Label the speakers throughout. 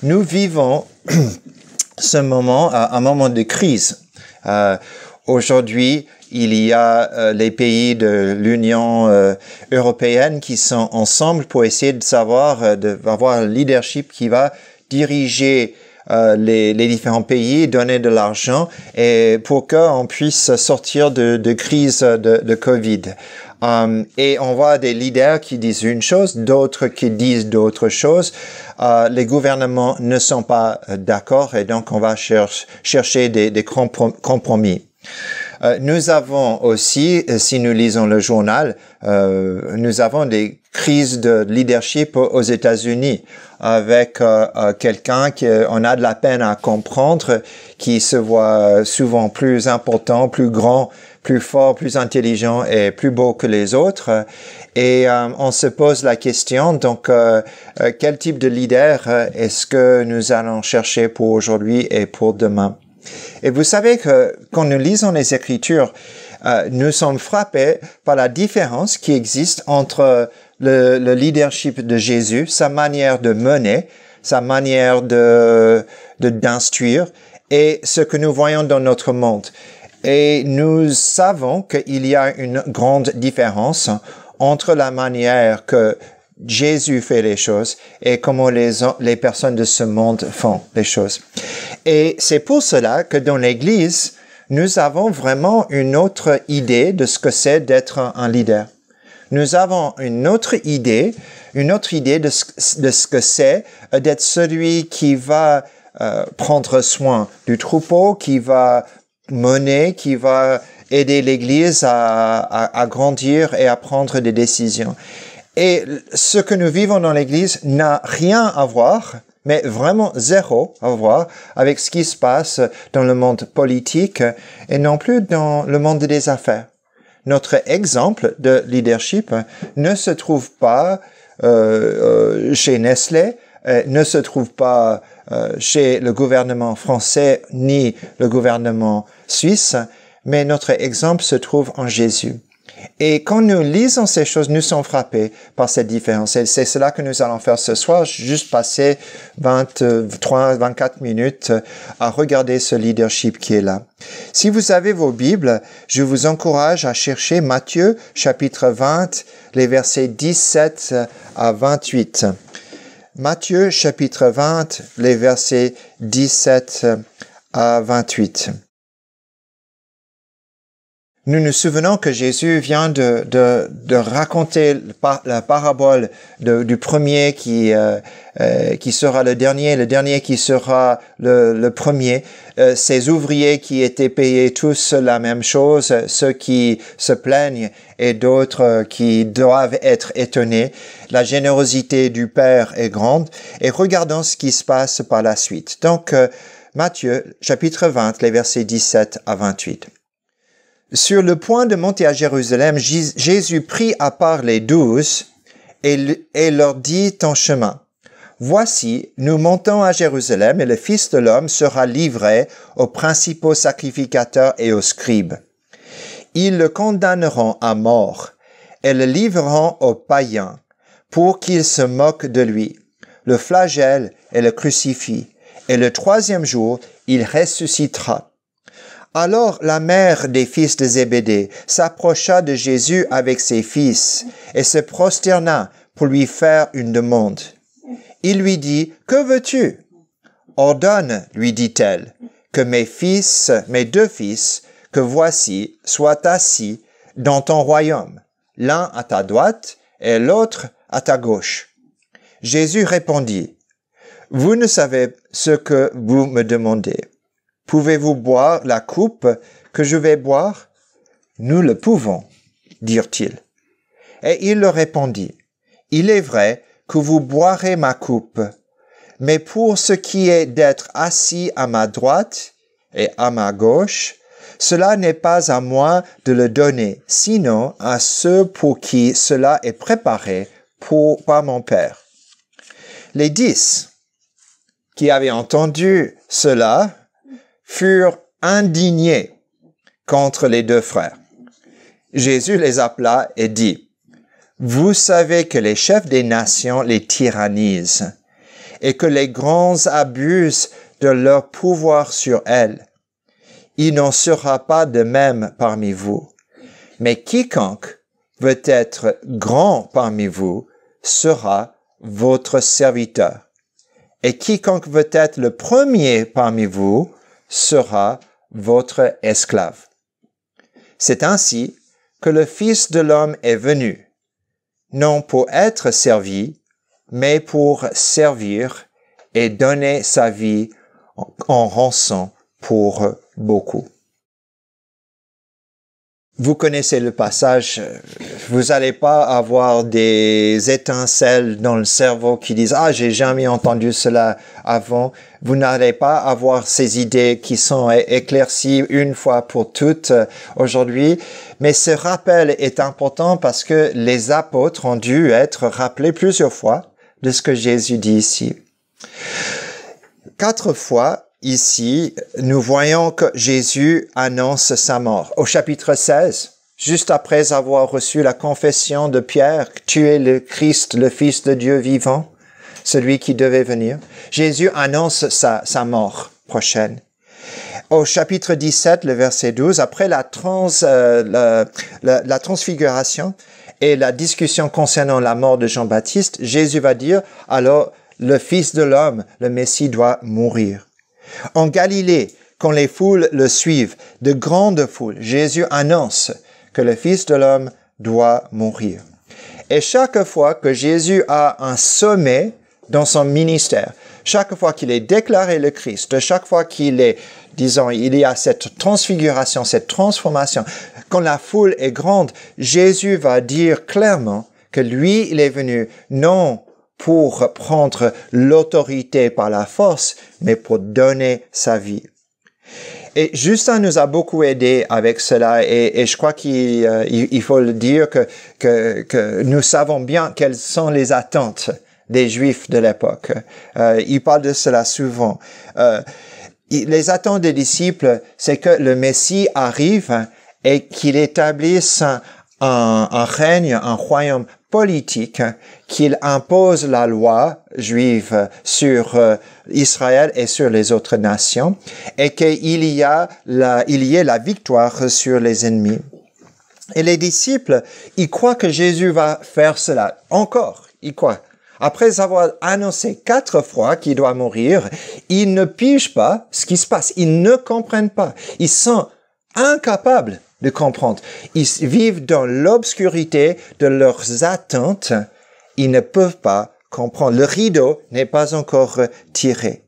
Speaker 1: Nous vivons ce moment, un moment de crise. Aujourd'hui, il y a les pays de l'Union européenne qui sont ensemble pour essayer de savoir, d'avoir un leadership qui va diriger les différents pays, donner de l'argent et pour qu'on puisse sortir de crise de Covid. Et on voit des leaders qui disent une chose, d'autres qui disent d'autres choses. Les gouvernements ne sont pas d'accord et donc on va chercher des compromis. Nous avons aussi, si nous lisons le journal, nous avons des crises de leadership aux États-Unis avec quelqu'un qu'on a de la peine à comprendre, qui se voit souvent plus important, plus grand, plus fort, plus intelligent et plus beau que les autres. Et on se pose la question, donc, quel type de leader est-ce que nous allons chercher pour aujourd'hui et pour demain? Et vous savez que quand nous lisons les Écritures, nous sommes frappés par la différence qui existe entre le leadership de Jésus, sa manière de mener, sa manière d'instruire et ce que nous voyons dans notre monde. Et nous savons qu'il y a une grande différence entre la manière que Jésus fait les choses et comment les personnes de ce monde font les choses. Et c'est pour cela que dans l'Église, nous avons vraiment une autre idée de ce que c'est d'être un leader. Nous avons une autre idée de ce que c'est d'être celui qui va prendre soin du troupeau, qui va mener, qui va aider l'Église à grandir et à prendre des décisions. Et ce que nous vivons dans l'Église n'a rien à voir, mais vraiment zéro à voir avec ce qui se passe dans le monde politique et non plus dans le monde des affaires. Notre exemple de leadership ne se trouve pas chez Nestlé, ne se trouve pas chez le gouvernement français ni le gouvernement suisse, mais notre exemple se trouve en Jésus. Et quand nous lisons ces choses, nous sommes frappés par cette différence. Et c'est cela que nous allons faire ce soir, juste passer 24 minutes à regarder ce leadership qui est là. Si vous avez vos Bibles, je vous encourage à chercher Matthieu, chapitre 20, les versets 17 à 28. Matthieu, chapitre 20, les versets 17 à 28. Nous nous souvenons que Jésus vient de raconter la parabole du premier qui sera le dernier qui sera le premier. Ces ouvriers qui étaient payés tous la même chose, ceux qui se plaignent et d'autres qui doivent être étonnés. La générosité du Père est grande et regardons ce qui se passe par la suite. Donc, Matthieu, chapitre 20, les versets 17 à 28. Sur le point de monter à Jérusalem, Jésus prit à part les 12 et leur dit en chemin, « Voici, nous montons à Jérusalem et le Fils de l'homme sera livré aux principaux sacrificateurs et aux scribes. Ils le condamneront à mort et le livreront aux païens pour qu'ils se moquent de lui, le flagellent et le crucifient, et le troisième jour, il ressuscitera. » Alors la mère des fils de Zébédée s'approcha de Jésus avec ses fils et se prosterna pour lui faire une demande. Il lui dit, « Que veux-tu? » « Ordonne, lui dit-elle, que mes 2 fils, que voici, soient assis dans ton royaume, l'un à ta droite et l'autre à ta gauche. » Jésus répondit, « Vous ne savez ce que vous me demandez. Pouvez-vous boire la coupe que je vais boire? » Nous le pouvons, dirent-ils. Et il leur répondit, il est vrai que vous boirez ma coupe, mais pour ce qui est d'être assis à ma droite et à ma gauche, cela n'est pas à moi de le donner, sinon à ceux pour qui cela est préparé par mon Père. Les 10 qui avaient entendu cela furent indignés contre les 2 frères. Jésus les appela et dit, « Vous savez que les chefs des nations les tyrannisent, et que les grands abusent de leur pouvoir sur elle. Il n'en sera pas de même parmi vous. Mais quiconque veut être grand parmi vous sera votre serviteur. Et quiconque veut être le premier parmi vous sera votre esclave. C'est ainsi que le Fils de l'homme est venu, non pour être servi, mais pour servir et donner sa vie en rançon pour beaucoup. Vous connaissez le passage, vous n'allez pas avoir des étincelles dans le cerveau qui disent « Ah, j'ai jamais entendu cela avant ». Vous n'allez pas avoir ces idées qui sont éclaircies une fois pour toutes aujourd'hui. Mais ce rappel est important parce que les apôtres ont dû être rappelés plusieurs fois de ce que Jésus dit ici. 4 fois, ici, nous voyons que Jésus annonce sa mort. Au chapitre 16, juste après avoir reçu la confession de Pierre, « Tu es le Christ, le Fils de Dieu vivant », celui qui devait venir, Jésus annonce sa mort prochaine. Au chapitre 17, le verset 12, après la transfiguration et la discussion concernant la mort de Jean-Baptiste, Jésus va dire, alors le Fils de l'homme, le Messie, doit mourir. En Galilée, quand les foules le suivent, de grandes foules, Jésus annonce que le Fils de l'homme doit mourir. Et chaque fois que Jésus a un sommet dans son ministère, chaque fois qu'il est déclaré le Christ, chaque fois qu'il est, disons, il y a cette transfiguration, cette transformation, quand la foule est grande, Jésus va dire clairement que lui, il est venu non pour prendre l'autorité par la force, mais pour donner sa vie. Et Justin nous a beaucoup aidé avec cela et je crois qu'il faut le dire que nous savons bien quelles sont les attentes des Juifs de l'époque. Il parle de cela souvent. Les attentes des disciples, c'est que le Messie arrive et qu'il établisse un règne, un royaume politique, qu'il impose la loi juive sur Israël et sur les autres nations, et qu'il y ait la victoire sur les ennemis. Et les disciples, ils croient que Jésus va faire cela. Encore, ils croient. Après avoir annoncé 4 fois qu'il doit mourir, ils ne pigent pas ce qui se passe. Ils ne comprennent pas. Ils sont incapables de comprendre. Ils vivent dans l'obscurité de leurs attentes. Ils ne peuvent pas comprendre. Le rideau n'est pas encore tiré.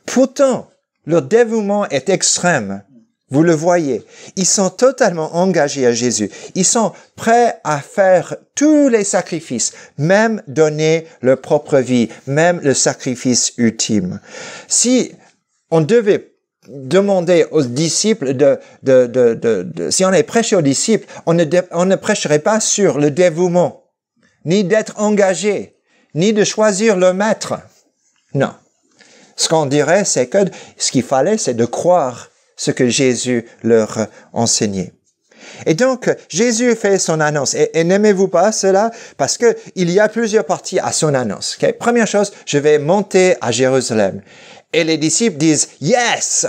Speaker 1: Pourtant, leur dévouement est extrême. Vous le voyez. Ils sont totalement engagés à Jésus. Ils sont prêts à faire tous les sacrifices, même donner leur propre vie, même le sacrifice ultime. Si on devait demander aux disciples si on est prêché aux disciples, on ne prêcherait pas sur le dévouement, ni d'être engagé, ni de choisir le maître. Non. Ce qu'on dirait, c'est que ce qu'il fallait, c'est de croire ce que Jésus leur enseignait. Et donc, Jésus fait son annonce. Et n'aimez-vous pas cela? Parce que il y a plusieurs parties à son annonce. Okay? Première chose, je vais monter à Jérusalem. Et les disciples disent, yes!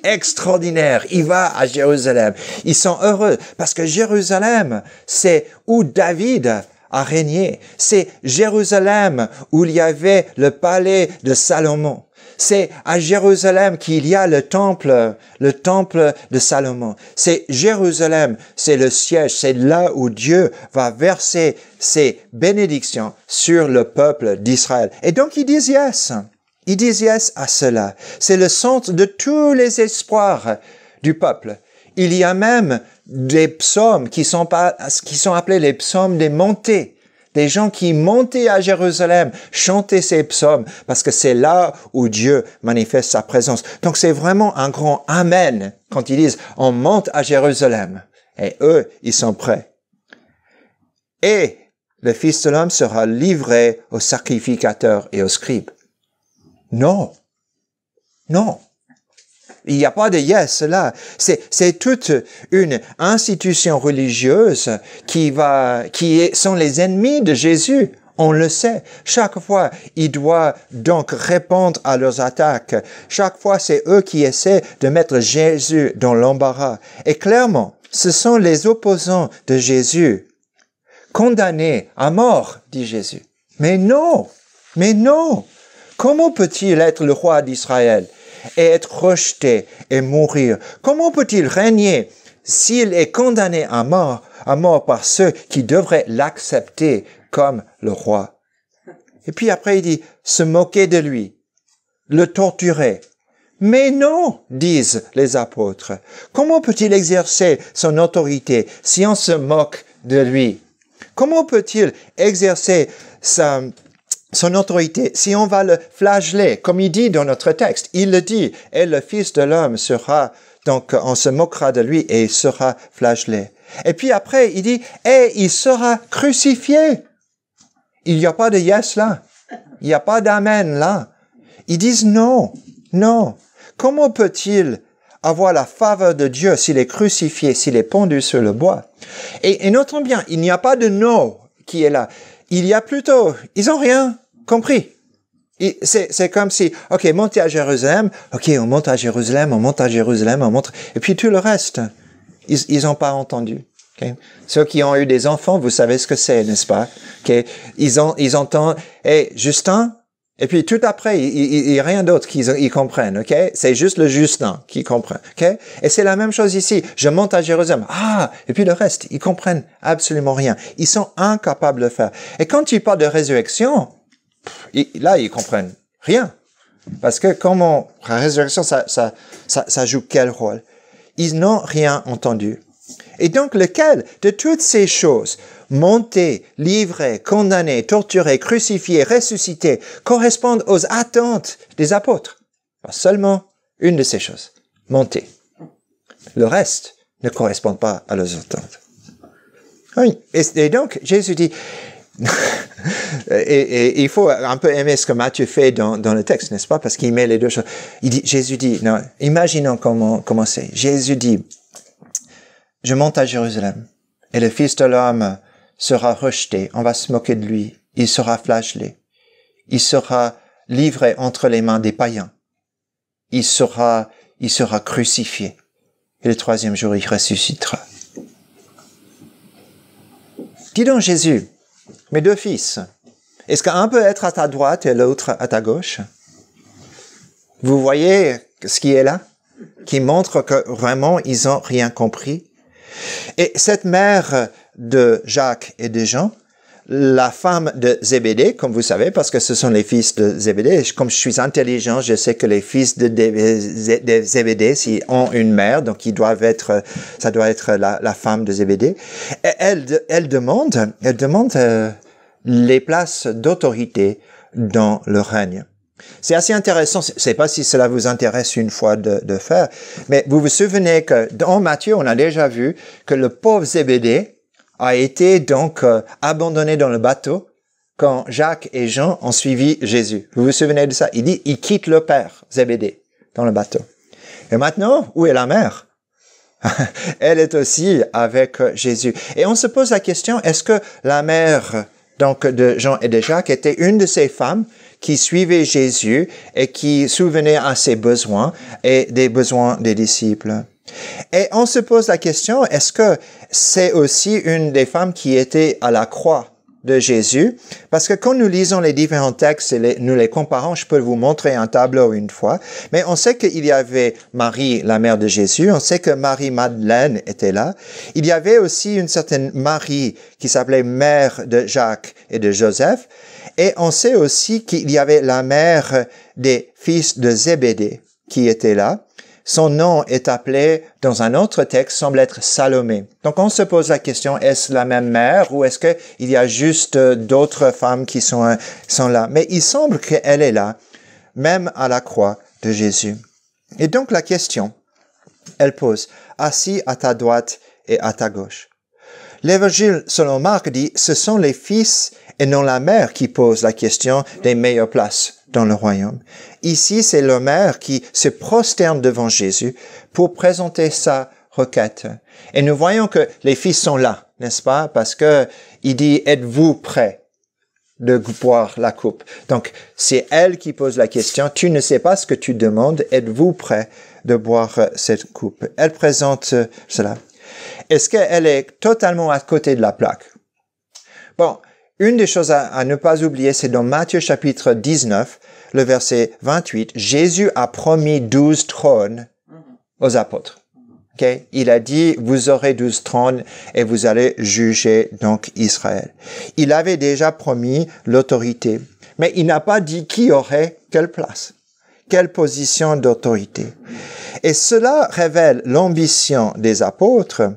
Speaker 1: Extraordinaire! Il va à Jérusalem. Ils sont heureux parce que Jérusalem, c'est où David a régné. C'est Jérusalem où il y avait le palais de Salomon. C'est à Jérusalem qu'il y a le temple de Salomon. C'est Jérusalem, c'est le siège, c'est là où Dieu va verser ses bénédictions sur le peuple d'Israël. Et donc ils disent yes. Ils disent yes à cela. C'est le centre de tous les espoirs du peuple. Il y a même des psaumes qui sont appelés les psaumes des montées. Des gens qui montaient à Jérusalem, chantaient ces psaumes, parce que c'est là où Dieu manifeste sa présence. Donc c'est vraiment un grand amen quand ils disent « on monte à Jérusalem ». Et eux, ils sont prêts. Et le Fils de l'homme sera livré aux sacrificateurs et aux scribes. Non. Non. Il n'y a pas de yes là. C'est toute une institution religieuse sont les ennemis de Jésus On le sait. Chaque fois, il doit donc répondre à leurs attaques. Chaque fois, c'est eux qui essaient de mettre Jésus dans l'embarras. Et clairement, ce sont les opposants de Jésus. Condamnés à mort, dit Jésus. Mais non! Mais non! Comment peut-il être le roi d'Israël et être rejeté et mourir? Comment peut-il régner s'il est condamné à mort par ceux qui devraient l'accepter comme le roi? Et puis après, il dit, se moquer de lui, le torturer. Mais non, disent les apôtres. Comment peut-il exercer son autorité si on se moque de lui? Comment peut-il exercer son autorité si on va le flageller, comme il dit dans notre texte? Il le dit, et le Fils de l'homme sera, donc on se moquera de lui et il sera flagellé. Et puis après, il dit, et il sera crucifié. Il n'y a pas de yes là. Il n'y a pas d'amen là. Ils disent non, non. Comment peut-il avoir la faveur de Dieu s'il est crucifié, s'il est pendu sur le bois? Et notons bien, il n'y a pas de non qui est là. Il y a plutôt, ils ont rien compris. C'est comme si, ok, montez à Jérusalem, ok, on monte à Jérusalem, on monte à Jérusalem, on monte, et puis tout le reste, ils n'ont pas entendu. Okay? Ceux qui ont eu des enfants, vous savez ce que c'est, n'est-ce pas? Okay? Ils entendent, hey, Justin, et puis tout après, il y a rien d'autre qu'ils comprennent, ok? C'est juste le Justin qui comprend, ok? Et c'est la même chose ici. Je monte à Jérusalem. Ah! Et puis le reste, ils comprennent absolument rien. Ils sont incapables de faire. Et quand il parle de résurrection, là, ils comprennent rien. Parce que comment, la résurrection, ça joue quel rôle? Ils n'ont rien entendu. Et donc, lequel de toutes ces choses, monter, livrer, condamner, torturer, crucifier, ressusciter, correspondent aux attentes des apôtres? Seulement une de ces choses, monter. Le reste ne correspond pas à leurs attentes. Oui. Et donc, Jésus dit, et il faut un peu aimer ce que Matthieu fait dans le texte, n'est-ce pas? Parce qu'il met les deux choses. Jésus dit, non, imaginons comment c'est. Jésus dit, je monte à Jérusalem, et le Fils de l'homme sera rejeté, on va se moquer de lui, il sera flagellé, il sera livré entre les mains des païens, il sera crucifié, et le troisième jour il ressuscitera. Dis donc Jésus, mes deux fils, est-ce qu'un peut être à ta droite et l'autre à ta gauche? Vous voyez ce qui est là? Qui montre que vraiment ils ont rien compris. Et cette mère de Jacques et de Jean, la femme de Zébédée, comme vous savez, parce que ce sont les fils de Zébédée, comme je suis intelligent, je sais que les fils de Zébédée, s'ils ont une mère, donc ça doit être la femme de Zébédée. Et elle demande les places d'autorité dans le règne. C'est assez intéressant, je ne sais pas si cela vous intéresse une fois de faire, mais vous vous souvenez que dans Matthieu, on a déjà vu que le pauvre Zébédée a été donc abandonné dans le bateau quand Jacques et Jean ont suivi Jésus. Vous vous souvenez de ça? Il dit, il quitte le père, Zébédée, dans le bateau. Et maintenant, où est la mère? Elle est aussi avec Jésus. Et on se pose la question, est-ce que la mère donc de Jean et de Jacques était une de ces femmes qui suivait Jésus et qui souvenait à ses besoins et des besoins des disciples? Et on se pose la question, est-ce que c'est aussi une des femmes qui était à la croix de Jésus? Parce que quand nous lisons les différents textes et nous les comparons, je peux vous montrer un tableau une fois, mais on sait qu'il y avait Marie, la mère de Jésus, on sait que Marie-Madeleine était là. Il y avait aussi une certaine Marie qui s'appelait mère de Jacques et de Joseph, et on sait aussi qu'il y avait la mère des fils de Zébédée qui était là. Son nom est appelé, dans un autre texte, semble être Salomé. Donc on se pose la question, est-ce la même mère ou est-ce qu'il y a juste d'autres femmes qui sont là? Mais il semble qu'elle est là, même à la croix de Jésus. Et donc la question, elle pose, assis à ta droite et à ta gauche. L'Évangile selon Marc dit, ce sont les fils et non la mère qui pose la question des meilleures places dans le royaume. Ici, c'est le mère qui se prosterne devant Jésus pour présenter sa requête. Et nous voyons que les fils sont là, n'est-ce pas? Parce que il dit, êtes-vous prêts? de boire la coupe? Donc, c'est elle qui pose la question. Tu ne sais pas ce que tu demandes. Êtes-vous prêt de boire cette coupe? Elle présente cela. Est-ce qu'elle est totalement à côté de la plaque? Bon, une des choses à ne pas oublier, c'est dans Matthieu chapitre 19, le verset 28, Jésus a promis 12 trônes aux apôtres. Okay? Il a dit, vous aurez 12 trônes et vous allez juger donc Israël. Il avait déjà promis l'autorité, mais il n'a pas dit qui aurait quelle place, quelle position d'autorité. Et cela révèle l'ambition des apôtres,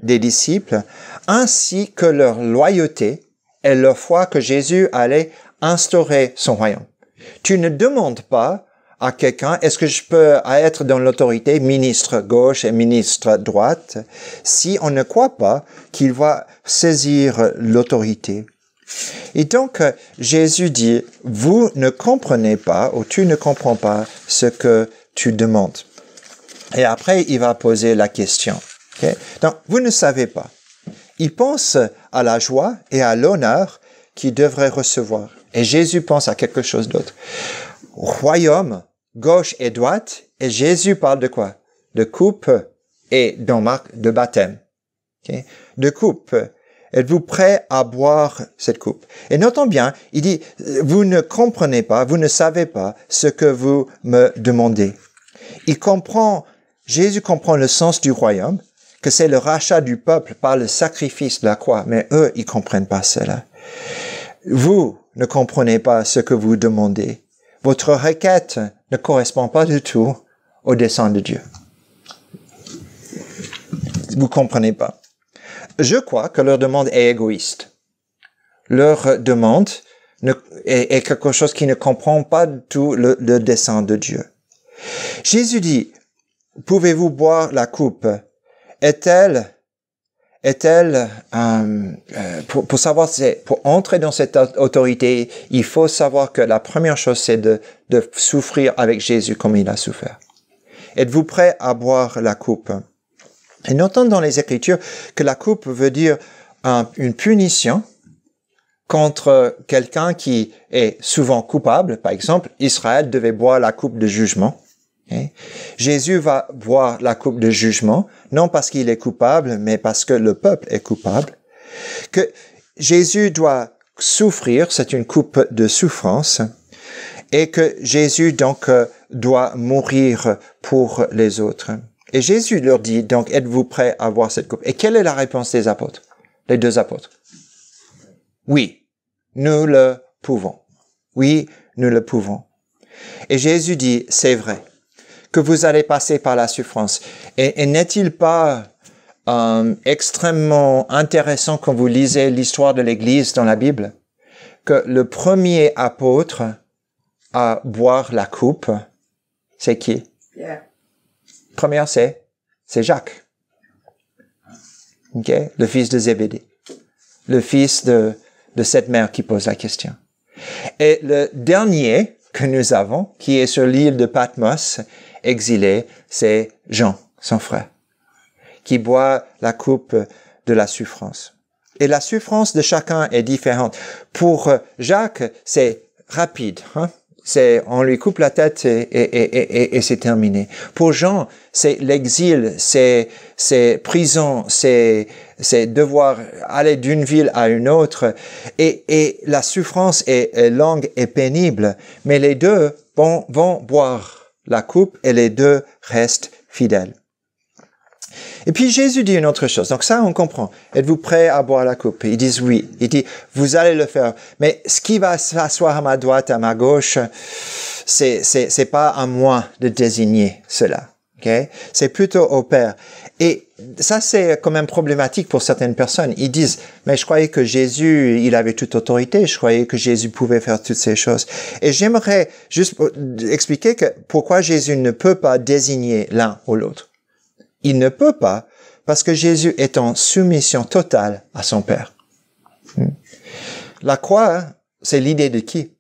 Speaker 1: des disciples, ainsi que leur loyauté et leur foi que Jésus allait instaurer son royaume. Tu ne demandes pas à quelqu'un, est-ce que je peux être dans l'autorité, ministre gauche et ministre droite, si on ne croit pas qu'il va saisir l'autorité. Et donc, Jésus dit, vous ne comprenez pas, ou tu ne comprends pas ce que tu demandes. Et après, il va poser la question. Okay? Donc, vous ne savez pas. Il pense à la joie et à l'honneur qu'il devrait recevoir. Et Jésus pense à quelque chose d'autre. Royaume, gauche et droite, et Jésus parle de quoi? De coupe et dans Marc, de baptême. Okay? De coupe. Êtes-vous prêt à boire cette coupe? Et notons bien, il dit, vous ne comprenez pas, vous ne savez pas ce que vous me demandez. Jésus comprend le sens du royaume, que c'est le rachat du peuple par le sacrifice de la croix, mais eux, ils comprennent pas cela. Vous ne comprenez pas ce que vous demandez. Votre requête ne correspond pas du tout au dessein de Dieu. Vous comprenez pas. Je crois que leur demande est égoïste. Leur demande est quelque chose qui ne comprend pas du tout le dessein de Dieu. Jésus dit, pouvez-vous boire la coupe? Est-elle pour savoir, pour entrer dans cette autorité, il faut savoir que la première chose, c'est de souffrir avec Jésus comme il a souffert. Êtes-vous prêt à boire la coupe? Et notons dans les Écritures que la coupe veut dire une punition contre quelqu'un qui est souvent coupable. Par exemple, Israël devait boire la coupe de jugement. Okay? Jésus va boire la coupe de jugement, non parce qu'il est coupable, mais parce que le peuple est coupable. Que Jésus doit souffrir, c'est une coupe de souffrance, et que Jésus donc doit mourir pour les autres. Et Jésus leur dit, donc, êtes-vous prêts à boire cette coupe? Et quelle est la réponse des apôtres? Les deux apôtres. Oui, nous le pouvons. Oui, nous le pouvons. Et Jésus dit, c'est vrai, que vous allez passer par la souffrance. Et n'est-il pas extrêmement intéressant quand vous lisez l'histoire de l'Église dans la Bible, que le premier apôtre à boire la coupe, c'est qui? Pierre. Première, c'est Jacques. Okay? Le fils de Zébédée. Le fils de cette mère qui pose la question. Et le dernier que nous avons, qui est sur l'île de Patmos, exilé, c'est Jean, son frère, qui boit la coupe de la souffrance. Et la souffrance de chacun est différente. Pour Jacques, c'est rapide. On lui coupe la tête et c'est terminé. Pour Jean, c'est l'exil, c'est prison, c'est devoir aller d'une ville à une autre. Et la souffrance est longue et pénible. Mais les deux vont boire la coupe et les deux restent fidèles. Et puis Jésus dit une autre chose. Donc ça, on comprend. Êtes-vous prêts à boire la coupe? Ils disent oui. Il dit, vous allez le faire. Mais ce qui va s'asseoir à ma droite, à ma gauche, c'est pas à moi de désigner cela. Okay? C'est plutôt au Père. Et ça, c'est quand même problématique pour certaines personnes. Ils disent, mais je croyais que Jésus, il avait toute autorité. Je croyais que Jésus pouvait faire toutes ces choses. Et j'aimerais juste expliquer pourquoi Jésus ne peut pas désigner l'un ou l'autre. Il ne peut pas parce que Jésus est en soumission totale à son Père. La croix, c'est l'idée de qui?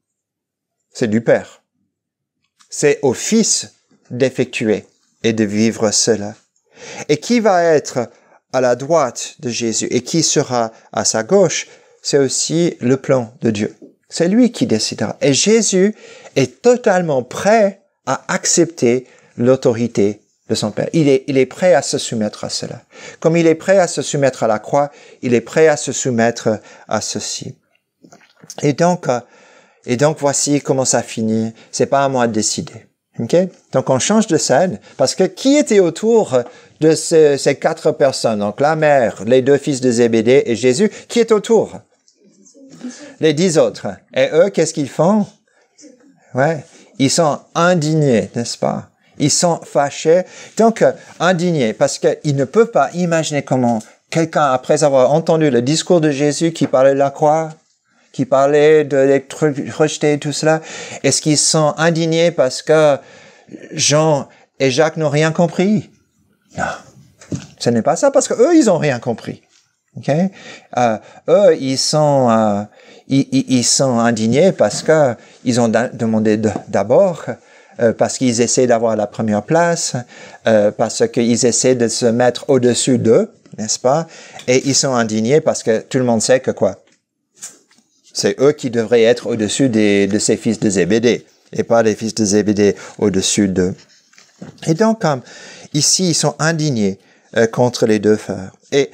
Speaker 1: C'est du Père. C'est au Fils d'effectuer et de vivre cela. Et qui va être à la droite de Jésus et qui sera à sa gauche, c'est aussi le plan de Dieu. C'est lui qui décidera. Et Jésus est totalement prêt à accepter l'autorité de son Père. Il est prêt à se soumettre à cela. Comme il est prêt à se soumettre à la croix, il est prêt à se soumettre à ceci. Et donc voici comment ça finit. C'est pas à moi de décider. Okay? Donc on change de scène parce que qui était autour de ces 4 personnes? Donc la mère, les 2 fils de Zébédée et Jésus. Qui est autour? Les 10 autres. Et eux, qu'est-ce qu'ils font? Ouais, ils sont indignés, n'est-ce pas? Ils sont fâchés. Donc indignés parce qu'ils ne peuvent pas imaginer comment quelqu'un, après avoir entendu le discours de Jésus qui parlait de la croix, qui parlait d'être rejeté, tout cela, est-ce qu'ils sont indignés parce que Jean et Jacques n'ont rien compris? Non, ce n'est pas ça, parce que eux, ils n'ont rien compris. Okay? Eux, ils sont indignés parce que ils ont demandé d'abord, parce qu'ils essaient d'avoir la première place, parce qu'ils essaient de se mettre au-dessus d'eux, n'est-ce pas? Et ils sont indignés parce que tout le monde sait que quoi? C'est eux qui devraient être au-dessus de ces fils de Zébédée, et pas les fils de Zébédée au-dessus d'eux. Et donc, ici, ils sont indignés contre les 2 frères. Et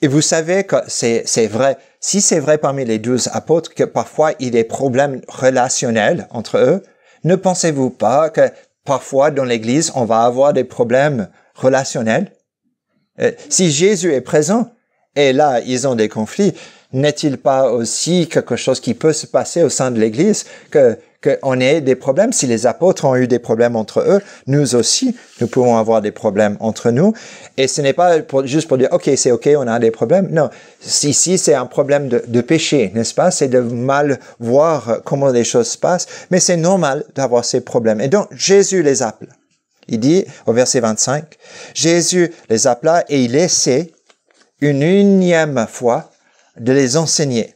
Speaker 1: vous savez que c'est vrai, si c'est vrai parmi les 12 apôtres que parfois il y a des problèmes relationnels entre eux, ne pensez-vous pas que parfois dans l'Église, on va avoir des problèmes relationnels? Si Jésus est présent, et là, ils ont des conflits, n'est-il pas aussi quelque chose qui peut se passer au sein de l'Église, qu'on ait des problèmes? Si les apôtres ont eu des problèmes entre eux, nous aussi, nous pouvons avoir des problèmes entre nous. Et ce n'est pas juste pour dire, OK, c'est OK, on a des problèmes. Non, ici, c'est un problème de péché, n'est-ce pas? C'est de mal voir comment les choses se passent, mais c'est normal d'avoir ces problèmes. Et donc, Jésus les appelle. Il dit, au verset 25, Jésus les appela et il essaie une unième fois de les enseigner,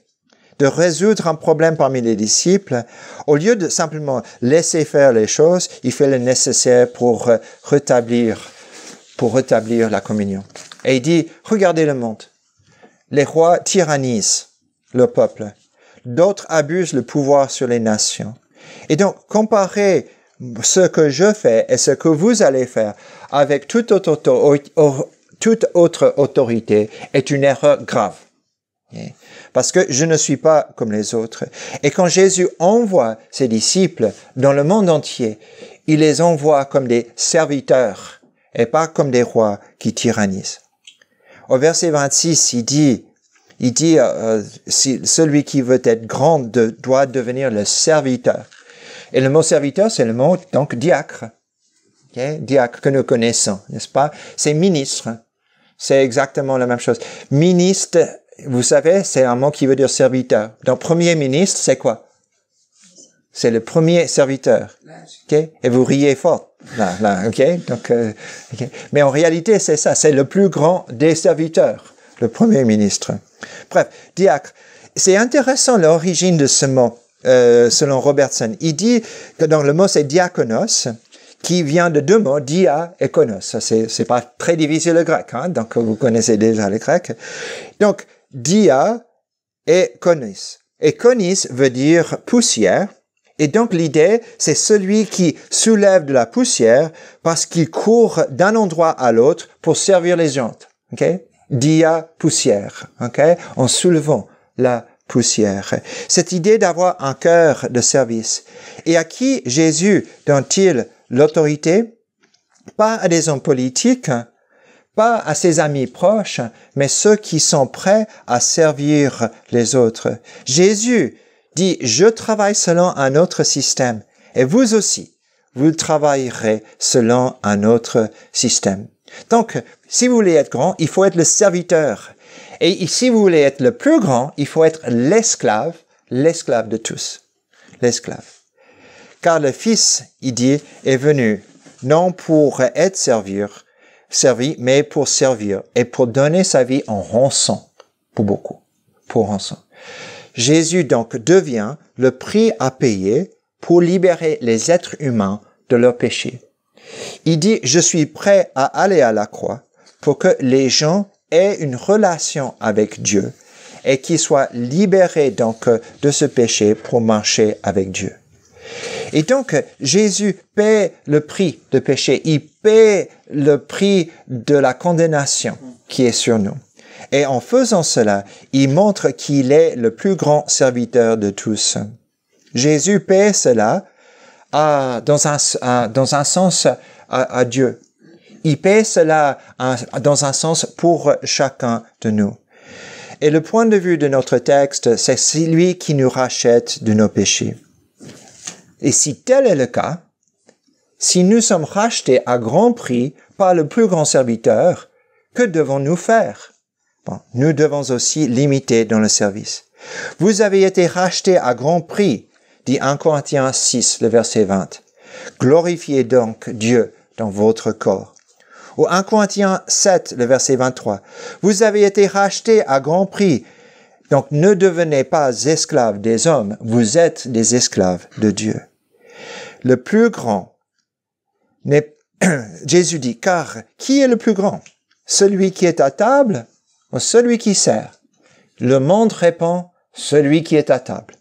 Speaker 1: de résoudre un problème parmi les disciples. Au lieu de simplement laisser faire les choses, il fait le nécessaire pour rétablir la communion. Et il dit, regardez le monde. Les rois tyrannisent le peuple. D'autres abusent le pouvoir sur les nations. Et donc, comparez ce que je fais et ce que vous allez faire avec toute autre autorité est une erreur grave. Parce que je ne suis pas comme les autres. Et quand Jésus envoie ses disciples dans le monde entier, il les envoie comme des serviteurs et pas comme des rois qui tyrannisent. Au verset 26, il dit celui qui veut être grand doit devenir le serviteur. Et le mot serviteur, c'est le mot donc diacre. Okay? Diacre que nous connaissons, n'est-ce pas? C'est ministre. C'est exactement la même chose. Ministre, vous savez, c'est un mot qui veut dire serviteur. Donc, premier ministre, c'est quoi? C'est le premier serviteur. Okay? Et vous riez fort. Là, ok? Donc, okay. Mais en réalité, c'est ça. C'est le plus grand des serviteurs. Le premier ministre. Bref, diacre. C'est intéressant l'origine de ce mot, selon Robertson. Il dit que dans le mot, c'est diakonos, qui vient de 2 mots, dia et konos. Ça, c'est pas très difficile le grec, hein? Donc, vous connaissez déjà le grec. Donc, dia et konis. Et konis veut dire poussière. Et donc, l'idée, c'est celui qui soulève de la poussière parce qu'il court d'un endroit à l'autre pour servir les gens. OK? Dia, poussière. OK? En soulevant la poussière. Cette idée d'avoir un cœur de service. Et à qui Jésus donne-t-il l'autorité? Pas à des hommes politiques, pas à ses amis proches, mais ceux qui sont prêts à servir les autres. Jésus dit, je travaille selon un autre système, et vous aussi, vous travaillerez selon un autre système. Donc, si vous voulez être grand, il faut être le serviteur. Et si vous voulez être le plus grand, il faut être l'esclave de tous. L'esclave. Car le Fils, il dit, est venu, non pour être servi, mais pour servir et pour donner sa vie en rançon pour beaucoup, pour rançon. Jésus donc devient le prix à payer pour libérer les êtres humains de leurs péchés. Il dit, je suis prêt à aller à la croix pour que les gens aient une relation avec Dieu et qu'il soit libéré donc de ce péché pour marcher avec Dieu. Et donc, Jésus paie le prix de péché. Il paie le prix de la condamnation qui est sur nous. Et en faisant cela, il montre qu'il est le plus grand serviteur de tous. Jésus paie cela dans un sens à Dieu. Il paie cela dans un sens pour chacun de nous. Et le point de vue de notre texte, c'est lui qui nous rachète de nos péchés. Et si tel est le cas, si nous sommes rachetés à grand prix par le plus grand serviteur, que devons-nous faire? Bon, nous devons aussi l'imiter dans le service. Vous avez été rachetés à grand prix, dit 1 Corinthiens 6, le verset 20. Glorifiez donc Dieu dans votre corps. Ou 1 Corinthiens 7, le verset 23. Vous avez été rachetés à grand prix, donc ne devenez pas esclaves des hommes, vous êtes des esclaves de Dieu. Le plus grand Jésus dit, car qui est le plus grand? Celui qui est à table ou celui qui sert? Le monde répond, celui qui est à table.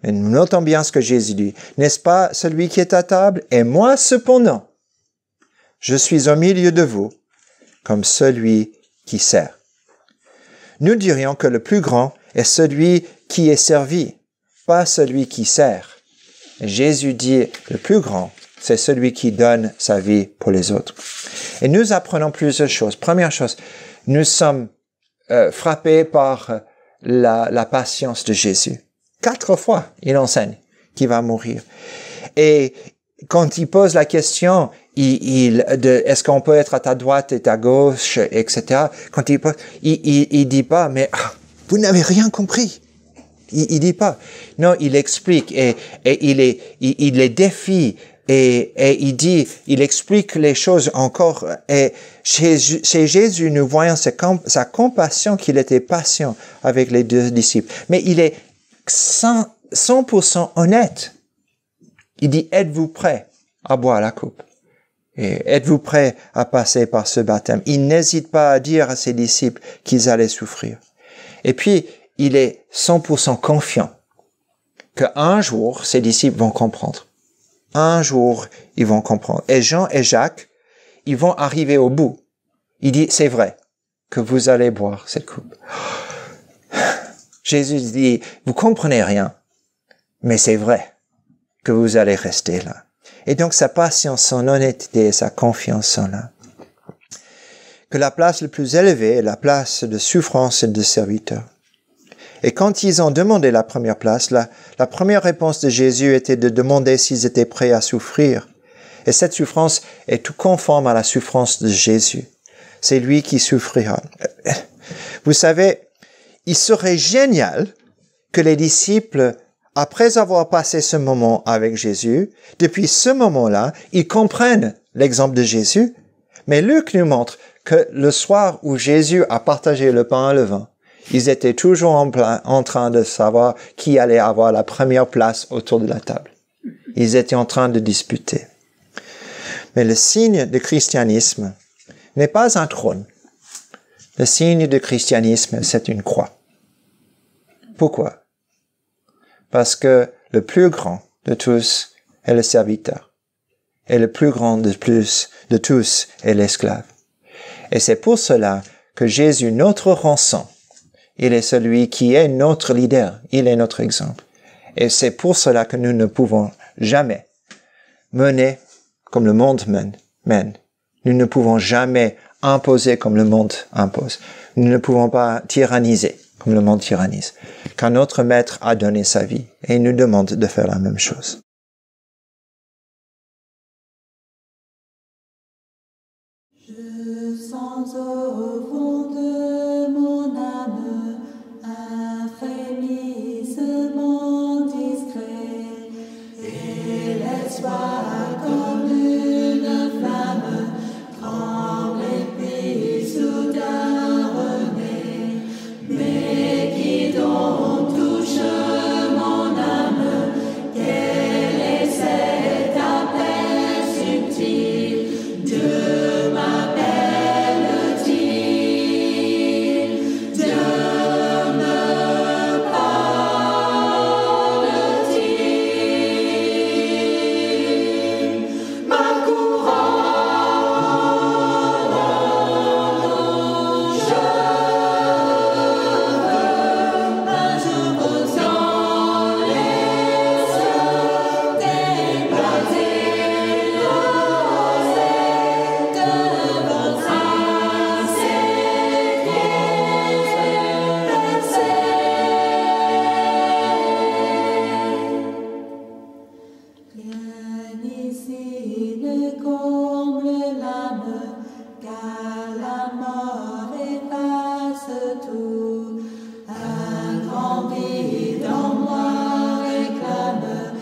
Speaker 1: Mais notons bien ce que Jésus dit. N'est-ce pas celui qui est à table? Et moi, cependant, je suis au milieu de vous comme celui qui sert. Nous dirions que le plus grand est celui qui est servi, pas celui qui sert. Et Jésus dit, le plus grand, c'est celui qui donne sa vie pour les autres. Et nous apprenons plusieurs choses. Première chose, nous sommes frappés par la patience de Jésus. 4 fois, il enseigne qu'il va mourir. Et quand il pose la question, est-ce qu'on peut être à ta droite et à gauche, etc. Quand il dit pas, mais vous n'avez rien compris. Il dit pas. Non, il explique et il les défie et il explique les choses encore. Et chez Jésus, nous voyons sa compassion, qu'il était patient avec les 2 disciples. Mais il est 100% honnête. Il dit, êtes-vous prêts à boire la coupe? Et êtes-vous prêts à passer par ce baptême? Il n'hésite pas à dire à ses disciples qu'ils allaient souffrir. Et puis, il est 100% confiant qu'un jour, ses disciples vont comprendre. Un jour, ils vont comprendre. Et Jean et Jacques, ils vont arriver au bout. Il dit, c'est vrai que vous allez boire cette coupe. Jésus dit, vous comprenez rien, mais c'est vrai que vous allez rester là. Et donc, sa patience, son honnêteté et sa confiance sont là. Que la place la plus élevée est la place de souffrance et de serviteur. Et quand ils ont demandé la première place, la première réponse de Jésus était de demander s'ils étaient prêts à souffrir. Et cette souffrance est tout conforme à la souffrance de Jésus. C'est lui qui souffrira. Vous savez, il serait génial que les disciples, après avoir passé ce moment avec Jésus, depuis ce moment-là, ils comprennent l'exemple de Jésus. Mais Luc nous montre que le soir où Jésus a partagé le pain et le vin, ils étaient toujours en train de savoir qui allait avoir la première place autour de la table. Ils étaient en train de disputer. Mais le signe du christianisme n'est pas un trône. Le signe du christianisme, c'est une croix. Pourquoi? Parce que le plus grand de tous est le serviteur. Et le plus grand de tous est l'esclave. Et c'est pour cela que Jésus, notre rançon, il est celui qui est notre leader. Il est notre exemple. Et c'est pour cela que nous ne pouvons jamais mener comme le monde mène. Nous ne pouvons jamais imposer comme le monde impose. Nous ne pouvons pas tyranniser comme le monde tyrannise. Car notre Maître a donné sa vie et il nous demande de faire la même chose.
Speaker 2: Je sens au fond de mon âme un frémissement discret et l'espoir comme une flamme tremble et puis soudain renaît, mais qui donc touche mon âme. grandis dans moi, réclame.